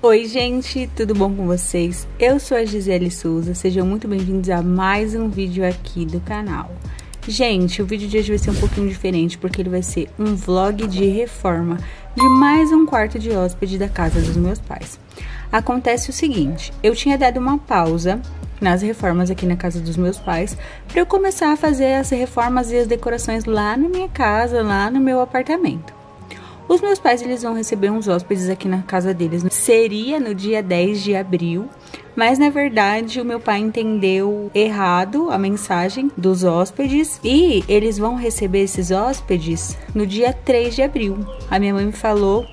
Oi gente, tudo bom com vocês? Eu sou a Gisele Souza, sejam muito bem-vindos a mais um vídeo aqui do canal. Gente, o vídeo de hoje vai ser um pouquinho diferente porque ele vai ser um vlog de reforma de mais um quarto de hóspede da casa dos meus pais. Acontece o seguinte, eu tinha dado uma pausa nas reformas aqui na casa dos meus pais para eu começar a fazer as reformas e as decorações lá na minha casa, lá no meu apartamento. Os meus pais, eles vão receber uns hóspedes aqui na casa deles. Seria no dia 10 de abril, mas na verdade o meu pai entendeu errado a mensagem dos hóspedes e eles vão receber esses hóspedes no dia 3 de abril. A minha mãe me falou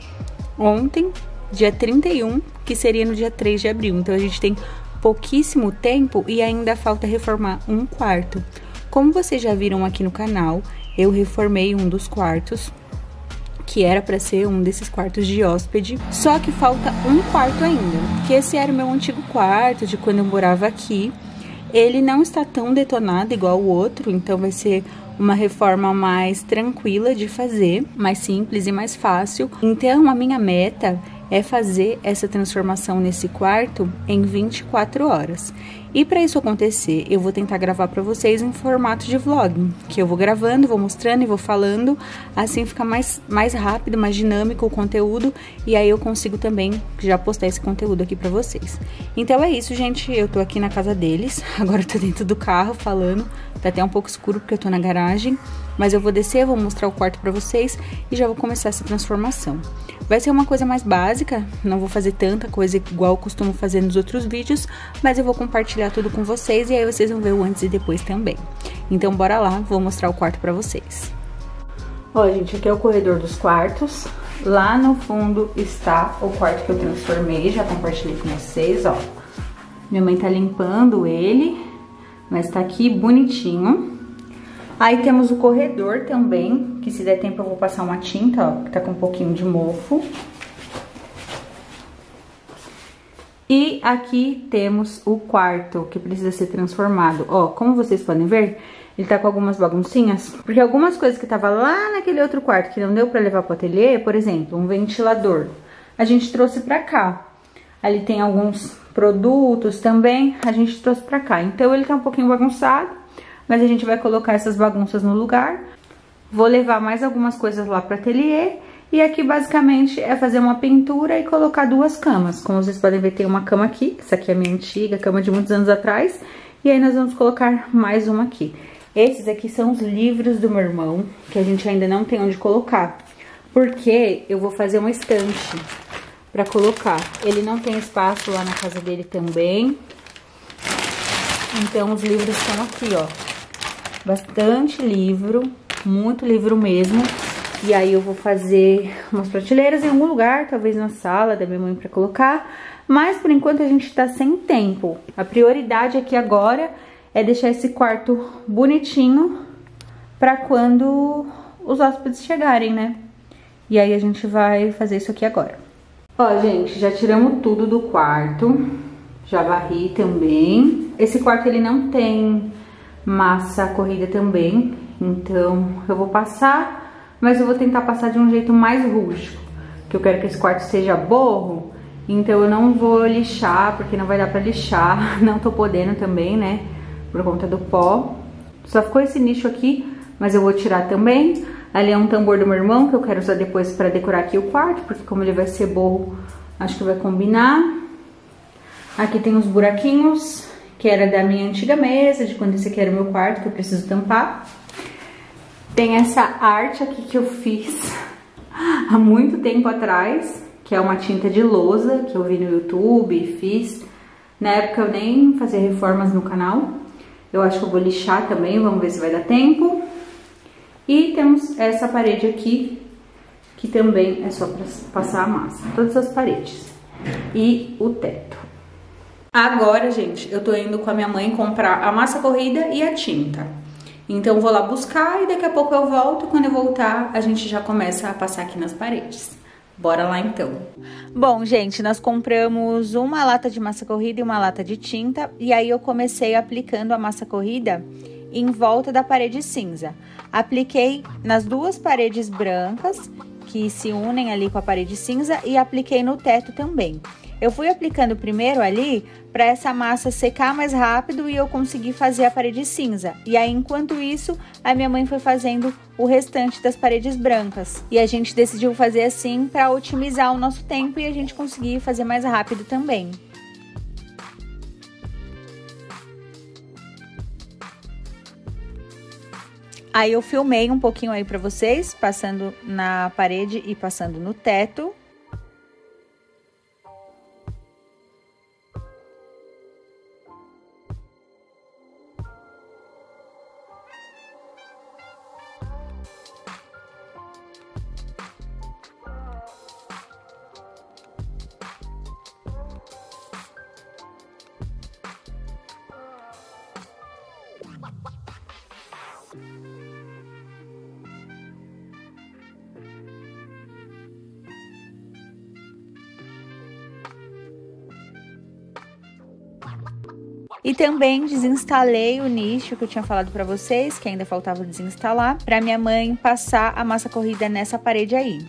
ontem, dia 31, que seria no dia 3 de abril. Então a gente tem pouquíssimo tempo e ainda falta reformar um quarto. Como vocês já viram aqui no canal, eu reformei um dos quartos, que era para ser um desses quartos de hóspede, só que falta um quarto ainda, que esse era o meu antigo quarto de quando eu morava aqui. Ele não está tão detonado igual o outro, então vai ser uma reforma mais tranquila de fazer, mais simples e mais fácil. Então a minha meta é fazer essa transformação nesse quarto em 24 horas. E para isso acontecer, eu vou tentar gravar para vocês em formato de vlog, que eu vou gravando, vou mostrando e vou falando, assim fica mais rápido, mais dinâmico o conteúdo, e aí eu consigo também já postar esse conteúdo aqui para vocês. Então é isso, gente, eu tô aqui na casa deles, agora eu tô dentro do carro falando, tá até um pouco escuro porque eu tô na garagem, mas eu vou descer, vou mostrar o quarto para vocês e já vou começar essa transformação. Vai ser uma coisa mais básica, não vou fazer tanta coisa igual eu costumo fazer nos outros vídeos, mas eu vou compartilhar tudo com vocês e aí vocês vão ver o antes e depois também. Então bora lá, vou mostrar o quarto pra vocês. Ó, gente, aqui é o corredor dos quartos. Lá no fundo está o quarto que eu transformei, já compartilhei com vocês, ó. Minha mãe tá limpando ele, mas tá aqui bonitinho. Aí temos o corredor também, que se der tempo eu vou passar uma tinta, ó, que tá com um pouquinho de mofo. E aqui temos o quarto, que precisa ser transformado. Ó, como vocês podem ver, ele tá com algumas baguncinhas, porque algumas coisas que tava lá naquele outro quarto, que não deu pra levar pro ateliê, por exemplo, um ventilador, a gente trouxe pra cá. Ali tem alguns produtos também, a gente trouxe pra cá. Então ele tá um pouquinho bagunçado, mas a gente vai colocar essas bagunças no lugar. Vou levar mais algumas coisas lá pro ateliê. E aqui basicamente é fazer uma pintura e colocar duas camas. Como vocês podem ver, tem uma cama aqui. Essa aqui é a minha antiga cama de muitos anos atrás. E aí nós vamos colocar mais uma aqui. Esses aqui são os livros do meu irmão, que a gente ainda não tem onde colocar. Porque eu vou fazer uma estante pra colocar. Ele não tem espaço lá na casa dele também. Então os livros estão aqui, ó. Bastante livro, muito livro mesmo. E aí eu vou fazer umas prateleiras em algum lugar, talvez na sala da minha mãe pra colocar. Mas por enquanto a gente tá sem tempo. A prioridade aqui agora é deixar esse quarto bonitinho pra quando os hóspedes chegarem, né? E aí a gente vai fazer isso aqui agora. Ó, gente, já tiramos tudo do quarto. Já varri também. Esse quarto ele não tem massa corrida também, então eu vou passar. Mas eu vou tentar passar de um jeito mais rústico, que eu quero que esse quarto seja borro, então eu não vou lixar, porque não vai dar pra lixar, não tô podendo também, né, por conta do pó. Só ficou esse nicho aqui, mas eu vou tirar também. Ali é um tambor do meu irmão, que eu quero usar depois pra decorar aqui o quarto, porque como ele vai ser borro, acho que vai combinar. Aqui tem uns buraquinhos, que era da minha antiga mesa, de quando esse aqui era o meu quarto, que eu preciso tampar. Tem essa arte aqui que eu fiz há muito tempo atrás, que é uma tinta de lousa, que eu vi no YouTube e fiz. Na época eu nem fazia reformas no canal. Eu acho que eu vou lixar também, vamos ver se vai dar tempo. E temos essa parede aqui, que também é só pra passar a massa. Todas as paredes. E o teto. Agora, gente, eu tô indo com a minha mãe comprar a massa corrida e a tinta. Então, vou lá buscar e daqui a pouco eu volto. Quando eu voltar, a gente já começa a passar aqui nas paredes. Bora lá, então. Bom, gente, nós compramos uma lata de massa corrida e uma lata de tinta. E aí, eu comecei aplicando a massa corrida em volta da parede cinza. Apliquei nas duas paredes brancas, que se unem ali com a parede cinza, e apliquei no teto também. Eu fui aplicando primeiro ali para essa massa secar mais rápido e eu conseguir fazer a parede cinza. E aí, enquanto isso, a minha mãe foi fazendo o restante das paredes brancas. E a gente decidiu fazer assim para otimizar o nosso tempo e a gente conseguir fazer mais rápido também. Aí eu filmei um pouquinho aí para vocês, passando na parede e passando no teto. E também desinstalei o nicho que eu tinha falado para vocês, que ainda faltava desinstalar, para minha mãe passar a massa corrida nessa parede aí.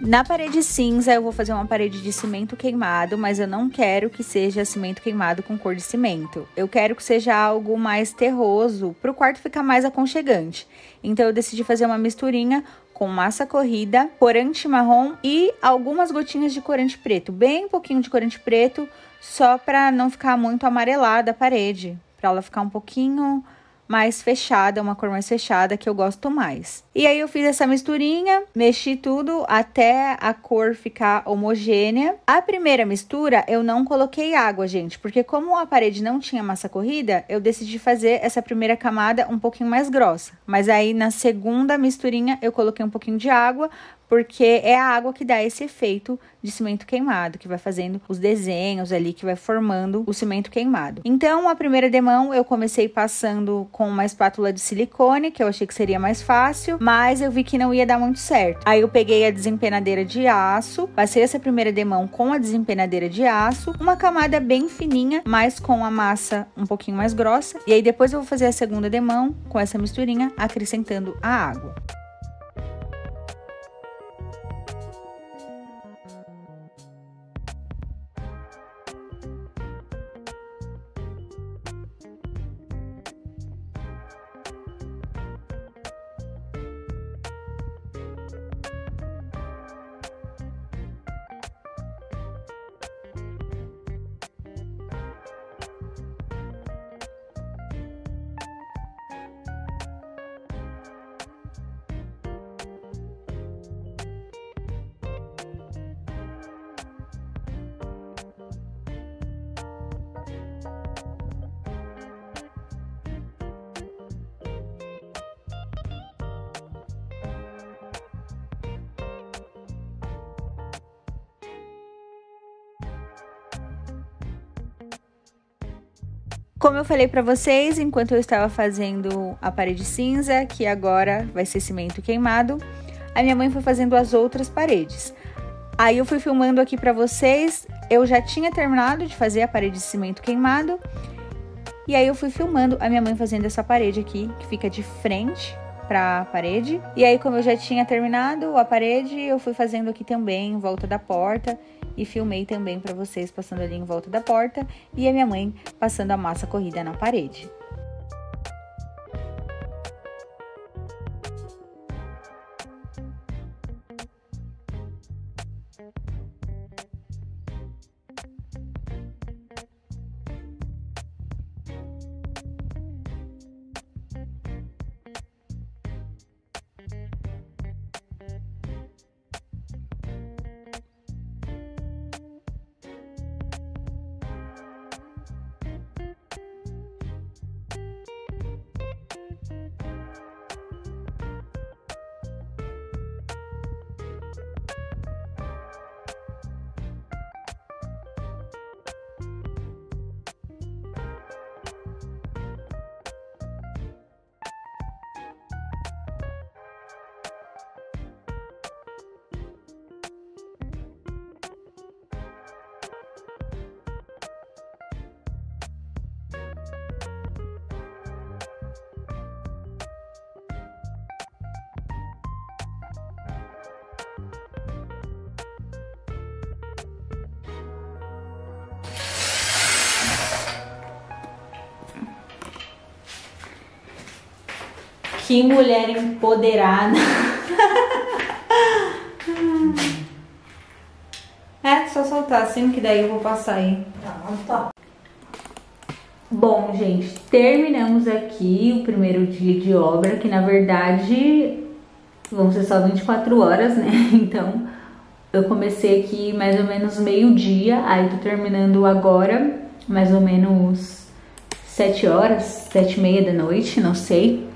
Na parede cinza, eu vou fazer uma parede de cimento queimado, mas eu não quero que seja cimento queimado com cor de cimento. Eu quero que seja algo mais terroso, para o quarto ficar mais aconchegante. Então, eu decidi fazer uma misturinha com massa corrida, corante marrom e algumas gotinhas de corante preto. Bem pouquinho de corante preto, só para não ficar muito amarelada a parede. Para ela ficar um pouquinho mais fechada, uma cor mais fechada que eu gosto mais. E aí eu fiz essa misturinha, mexi tudo até a cor ficar homogênea. A primeira mistura eu não coloquei água, gente, porque como a parede não tinha massa corrida, eu decidi fazer essa primeira camada um pouquinho mais grossa. Mas aí na segunda misturinha eu coloquei um pouquinho de água, porque é a água que dá esse efeito de cimento queimado, que vai fazendo os desenhos ali, que vai formando o cimento queimado. Então, a primeira demão eu comecei passando com uma espátula de silicone, que eu achei que seria mais fácil, mas eu vi que não ia dar muito certo. Aí eu peguei a desempenadeira de aço, passei essa primeira demão com a desempenadeira de aço, uma camada bem fininha, mas com a massa um pouquinho mais grossa, e aí depois eu vou fazer a segunda demão com essa misturinha, acrescentando a água. Como eu falei pra vocês, enquanto eu estava fazendo a parede cinza, que agora vai ser cimento queimado, a minha mãe foi fazendo as outras paredes. Aí eu fui filmando aqui pra vocês, eu já tinha terminado de fazer a parede de cimento queimado, e aí eu fui filmando a minha mãe fazendo essa parede aqui, que fica de frente pra parede. E aí, como eu já tinha terminado a parede, eu fui fazendo aqui também, em volta da porta, e filmei também pra vocês passando ali em volta da porta e a minha mãe passando a massa corrida na parede. Que mulher empoderada. É, só soltar assim, que daí eu vou passar aí. Tá. Bom, gente, terminamos aqui o primeiro dia de obra, que na verdade vão ser só 24 horas, né? Então, eu comecei aqui mais ou menos meio-dia, aí tô terminando agora, mais ou menos 7 horas, 7h30 da noite, não sei.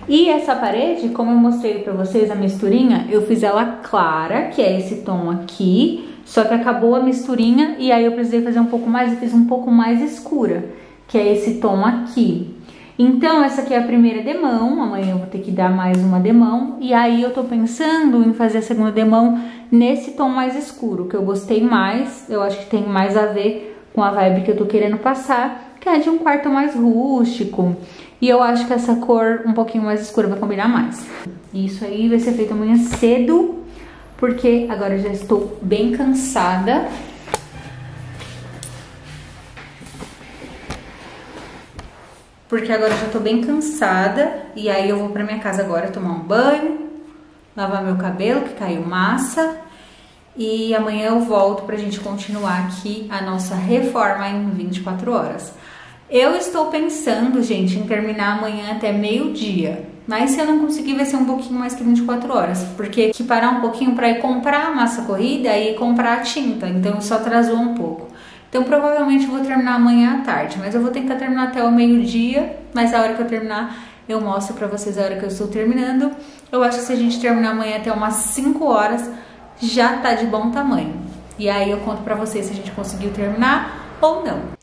E essa parede, como eu mostrei pra vocês a misturinha, eu fiz ela clara, que é esse tom aqui, só que acabou a misturinha e aí eu precisei fazer um pouco mais, eu fiz um pouco mais escura, que é esse tom aqui. Então essa aqui é a primeira demão, amanhã eu vou ter que dar mais uma demão, e aí eu tô pensando em fazer a segunda demão nesse tom mais escuro, que eu gostei mais, eu acho que tem mais a ver com a vibe que eu tô querendo passar, que é de um quarto mais rústico. E eu acho que essa cor um pouquinho mais escura vai combinar mais. Isso aí vai ser feito amanhã cedo, porque agora eu já estou bem cansada. Porque agora eu já tô bem cansada. E aí eu vou pra minha casa agora tomar um banho, lavar meu cabelo, que caiu massa. E amanhã eu volto pra gente continuar aqui a nossa reforma em 24 horas. Eu estou pensando, gente, em terminar amanhã até meio-dia. Mas se eu não conseguir, vai ser um pouquinho mais que 24 horas. Porque que parar um pouquinho para ir comprar a massa corrida e comprar a tinta. Então isso atrasou um pouco. Então provavelmente eu vou terminar amanhã à tarde. Mas eu vou tentar terminar até o meio-dia. Mas a hora que eu terminar, eu mostro pra vocês a hora que eu estou terminando. Eu acho que se a gente terminar amanhã até umas 5 horas, já tá de bom tamanho. E aí eu conto pra vocês se a gente conseguiu terminar ou não.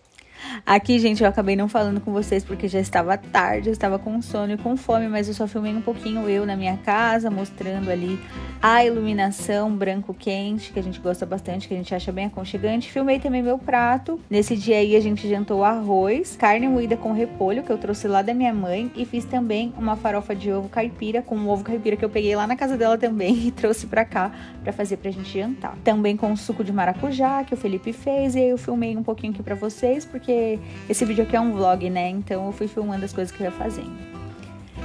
Aqui, gente, eu acabei não falando com vocês porque já estava tarde, eu estava com sono e com fome, mas eu só filmei um pouquinho eu na minha casa, mostrando ali a iluminação branco quente, que a gente gosta bastante, que a gente acha bem aconchegante. Filmei também meu prato. Nesse dia aí a gente jantou arroz, carne moída com repolho, que eu trouxe lá da minha mãe, e fiz também uma farofa de ovo caipira, com um ovo caipira que eu peguei lá na casa dela também e trouxe pra cá pra fazer pra gente jantar. Também com suco de maracujá, que o Felipe fez, e aí eu filmei um pouquinho aqui pra vocês, porque esse vídeo aqui é um vlog, né? Então eu fui filmando as coisas que eu ia fazendo.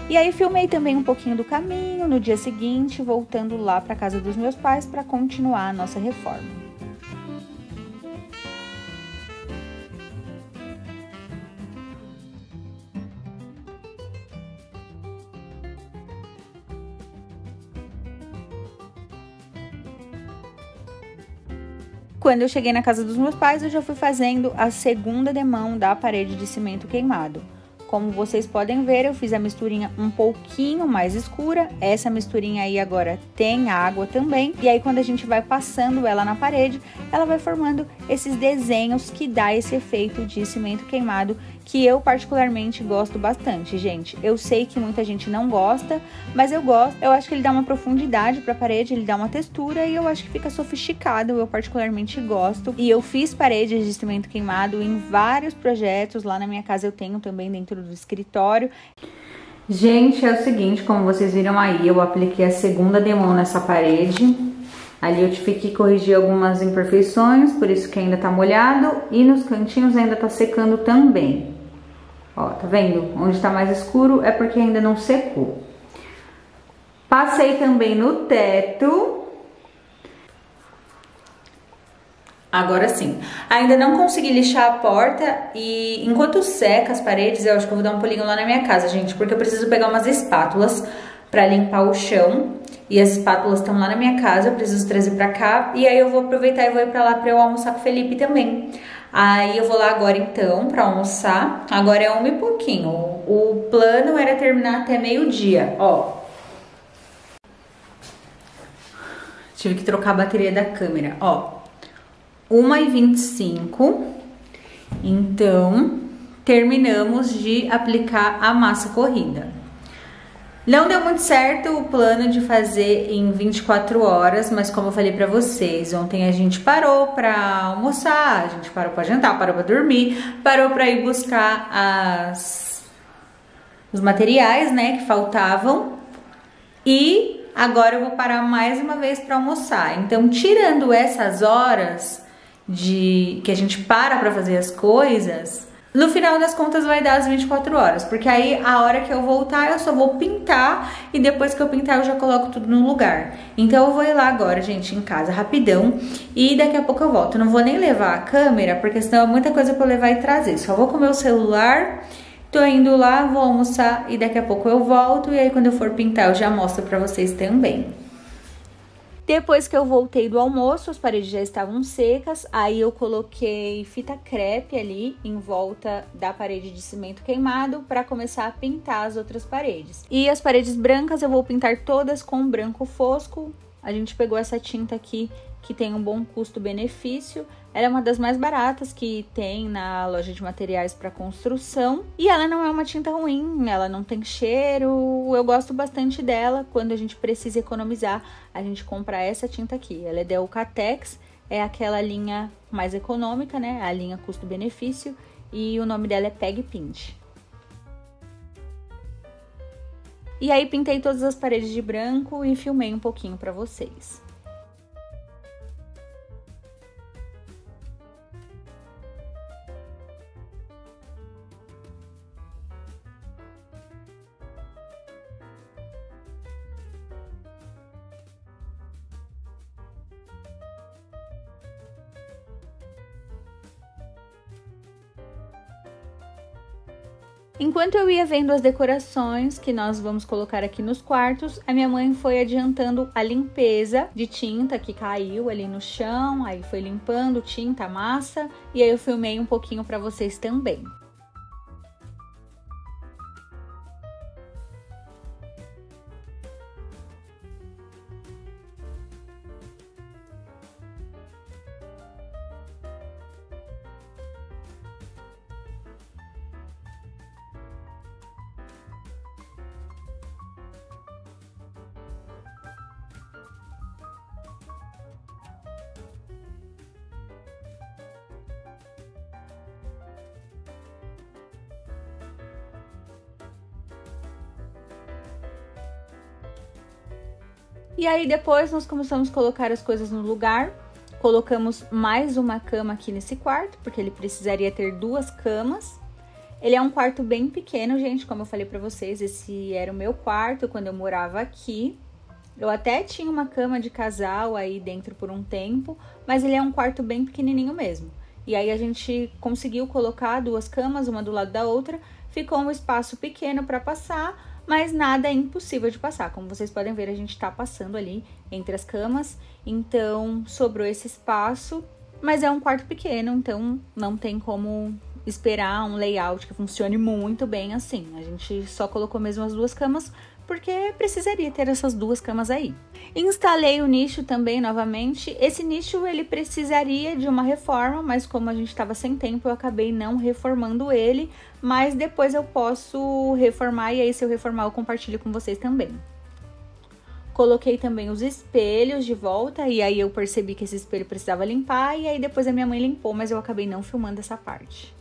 E aí filmei também um pouquinho do caminho no dia seguinte, voltando lá para casa dos meus pais para continuar a nossa reforma. Quando eu cheguei na casa dos meus pais, eu já fui fazendo a segunda demão da parede de cimento queimado. Como vocês podem ver, eu fiz a misturinha um pouquinho mais escura. Essa misturinha aí agora tem água também. E aí quando a gente vai passando ela na parede, ela vai formando esses desenhos que dá esse efeito de cimento queimado, que eu particularmente gosto bastante, gente. Eu sei que muita gente não gosta, mas eu gosto. Eu acho que ele dá uma profundidade pra parede, ele dá uma textura e eu acho que fica sofisticado. Eu particularmente gosto. E eu fiz paredes de cimento queimado em vários projetos. Lá na minha casa eu tenho também dentro do escritório. Gente, é o seguinte, como vocês viram aí, eu apliquei a segunda demão nessa parede. Ali eu tive que corrigir algumas imperfeições, por isso que ainda tá molhado. E nos cantinhos ainda tá secando também. Ó, tá vendo? Onde tá mais escuro é porque ainda não secou. Passei também no teto. Agora sim. Ainda não consegui lixar a porta e enquanto seca as paredes, eu acho que eu vou dar um pulinho lá na minha casa, gente. Porque eu preciso pegar umas espátulas pra limpar o chão. E as espátulas estão lá na minha casa, eu preciso trazer pra cá. E aí eu vou aproveitar e vou ir pra lá pra eu almoçar com o Felipe também. Aí eu vou lá agora então pra almoçar. Agora é 1 e pouquinho. O plano era terminar até meio-dia, ó. Tive que trocar a bateria da câmera, ó. 1h25. Então, terminamos de aplicar a massa corrida. Não deu muito certo o plano de fazer em 24 horas, mas como eu falei pra vocês, ontem a gente parou pra almoçar, a gente parou pra jantar, parou pra dormir, parou pra ir buscar os materiais, né, que faltavam. E agora eu vou parar mais uma vez pra almoçar. Então, tirando essas horas que a gente para pra fazer as coisas, No final das contas vai dar as 24 horas, porque aí a hora que eu voltar eu só vou pintar e depois que eu pintar eu já coloco tudo no lugar. Então eu vou ir lá agora, gente, em casa rapidão e daqui a pouco eu volto. Eu não vou nem levar a câmera, porque senão é muita coisa pra eu levar e trazer. Só vou com o meu celular, tô indo lá, vou almoçar e daqui a pouco eu volto e aí quando eu for pintar eu já mostro pra vocês também. Depois que eu voltei do almoço, as paredes já estavam secas, aí eu coloquei fita crepe ali em volta da parede de cimento queimado para começar a pintar as outras paredes. E as paredes brancas eu vou pintar todas com branco fosco. A gente pegou essa tinta aqui que tem um bom custo-benefício. Ela é uma das mais baratas que tem na loja de materiais para construção. E ela não é uma tinta ruim, ela não tem cheiro. Eu gosto bastante dela. Quando a gente precisa economizar, a gente compra essa tinta aqui. Ela é da Eucatex, é aquela linha mais econômica, né? A linha custo-benefício. E o nome dela é Peg Pint. E aí pintei todas as paredes de branco e filmei um pouquinho para vocês. Enquanto eu ia vendo as decorações que nós vamos colocar aqui nos quartos, a minha mãe foi adiantando a limpeza de tinta que caiu ali no chão, aí foi limpando tinta, massa, e aí eu filmei um pouquinho para vocês também. E aí depois nós começamos a colocar as coisas no lugar. Colocamos mais uma cama aqui nesse quarto, porque ele precisaria ter 2 camas. Ele é um quarto bem pequeno, gente, como eu falei pra vocês, esse era o meu quarto quando eu morava aqui. Eu até tinha uma cama de casal aí dentro por um tempo, mas ele é um quarto bem pequenininho mesmo. E aí a gente conseguiu colocar 2 camas, uma do lado da outra, ficou um espaço pequeno pra passar, mas nada é impossível de passar. Como vocês podem ver, a gente tá passando ali entre as camas, então sobrou esse espaço, mas é um quarto pequeno, então não tem como esperar um layout que funcione muito bem assim. A gente só colocou mesmo as 2 camas, porque precisaria ter essas 2 camas aí. Instalei o nicho também novamente. Esse nicho ele precisaria de uma reforma, mas como a gente estava sem tempo, eu acabei não reformando ele, mas depois eu posso reformar e aí se eu reformar eu compartilho com vocês também. Coloquei também os espelhos de volta e aí eu percebi que esse espelho precisava limpar e aí depois a minha mãe limpou, mas eu acabei não filmando essa parte.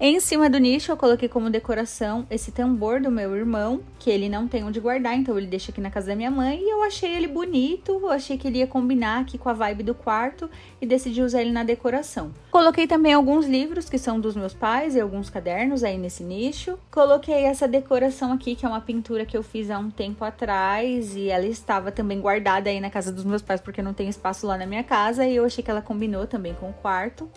Em cima do nicho eu coloquei como decoração esse tambor do meu irmão, que ele não tem onde guardar, então ele deixa aqui na casa da minha mãe. E eu achei ele bonito, eu achei que ele ia combinar aqui com a vibe do quarto e decidi usar ele na decoração. Coloquei também alguns livros que são dos meus pais e alguns cadernos aí nesse nicho. Coloquei essa decoração aqui, que é uma pintura que eu fiz há um tempo atrás e ela estava também guardada aí na casa dos meus pais porque não tem espaço lá na minha casa e eu achei que ela combinou também com o quarto.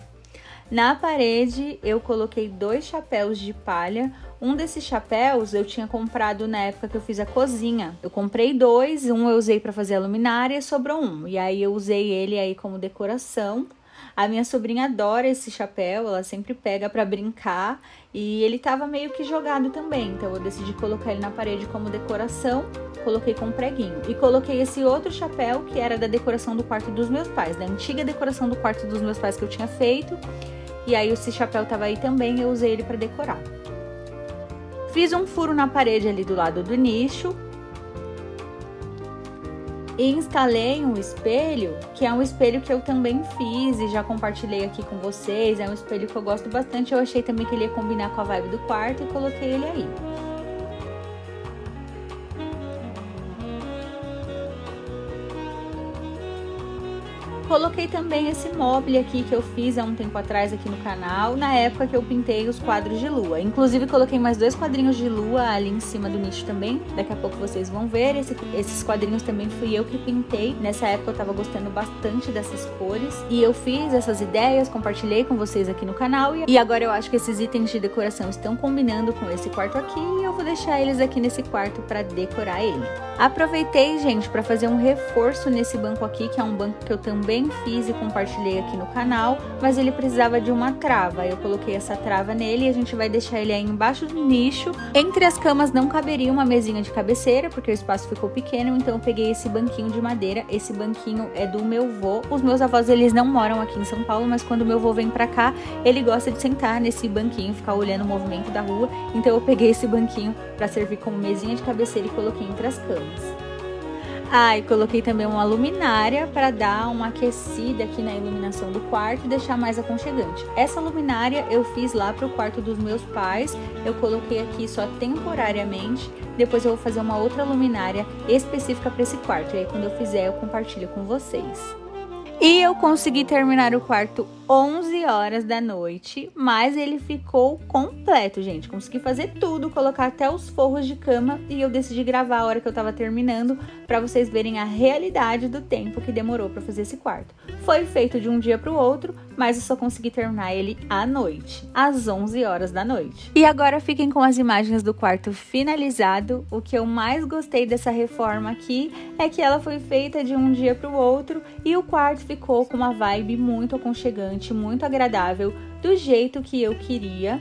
Na parede eu coloquei 2 chapéus de palha. Um desses chapéus eu tinha comprado na época que eu fiz a cozinha. Eu comprei 2, um eu usei para fazer a luminária e sobrou um. E aí eu usei ele aí como decoração. A minha sobrinha adora esse chapéu, ela sempre pega para brincar. E ele tava meio que jogado também, então eu decidi colocar ele na parede como decoração. Coloquei com um preguinho. E coloquei esse outro chapéu que era da decoração do quarto dos meus pais, da antiga decoração do quarto dos meus pais que eu tinha feito. E aí esse chapéu tava aí também, eu usei ele para decorar. Fiz um furo na parede ali do lado do nicho. E instalei um espelho, que é um espelho que eu também fiz e já compartilhei aqui com vocês. É um espelho que eu gosto bastante, eu achei também que ele ia combinar com a vibe do quarto e coloquei ele aí. Coloquei também esse mobile aqui que eu fiz há um tempo atrás aqui no canal, na época que eu pintei os quadros de lua. Inclusive coloquei mais 2 quadrinhos de lua ali em cima do nicho também, daqui a pouco vocês vão ver. Esses quadrinhos também fui eu que pintei, nessa época eu tava gostando bastante dessas cores. E eu fiz essas ideias, compartilhei com vocês aqui no canal. E agora eu acho que esses itens de decoração estão combinando com esse quarto aqui e eu vou deixar eles aqui nesse quarto para decorar ele. Aproveitei, gente, para fazer um reforço nesse banco aqui, que é um banco que eu também fiz e compartilhei aqui no canal, mas ele precisava de uma trava. Eu coloquei essa trava nele e a gente vai deixar ele aí embaixo do nicho. Entre as camas não caberia uma mesinha de cabeceira, porque o espaço ficou pequeno, então eu peguei esse banquinho de madeira. Esse banquinho é do meu vô. Os meus avós, eles não moram aqui em São Paulo, mas quando meu vô vem pra cá, ele gosta de sentar nesse banquinho, ficar olhando o movimento da rua. Então eu peguei esse banquinho para servir como mesinha de cabeceira e coloquei entre as camas. E coloquei também uma luminária para dar uma aquecida aqui na iluminação do quarto e deixar mais aconchegante. Essa luminária eu fiz lá para o quarto dos meus pais, eu coloquei aqui só temporariamente, depois eu vou fazer uma outra luminária específica para esse quarto, e aí quando eu fizer eu compartilho com vocês. E eu consegui terminar o quarto 11 horas da noite, mas ele ficou completo, gente. Consegui fazer tudo, colocar até os forros de cama e eu decidi gravar a hora que eu tava terminando pra vocês verem a realidade do tempo que demorou pra fazer esse quarto. Foi feito de um dia pro outro, mas eu só consegui terminar ele à noite, às 11 horas da noite. E agora fiquem com as imagens do quarto finalizado. O que eu mais gostei dessa reforma aqui é que ela foi feita de um dia pro outro e o quarto ficou com uma vibe muito aconchegante, muito agradável, do jeito que eu queria.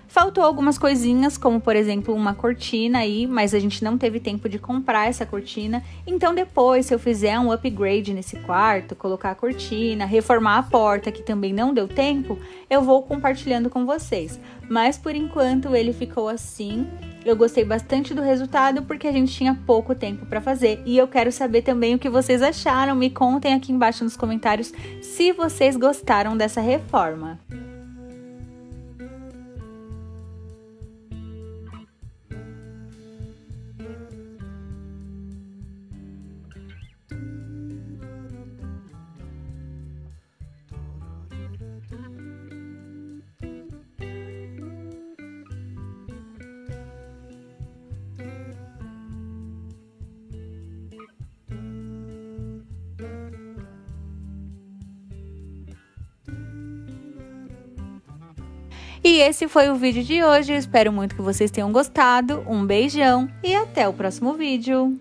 Faltou algumas coisinhas, como por exemplo uma cortina aí, mas a gente não teve tempo de comprar essa cortina. Então depois, se eu fizer um upgrade nesse quarto, colocar a cortina, reformar a porta, que também não deu tempo, eu vou compartilhando com vocês. Mas por enquanto ele ficou assim. Eu gostei bastante do resultado porque a gente tinha pouco tempo para fazer. E eu quero saber também o que vocês acharam. Me contem aqui embaixo nos comentários se vocês gostaram dessa reforma. E esse foi o vídeo de hoje, eu espero muito que vocês tenham gostado, um beijão e até o próximo vídeo!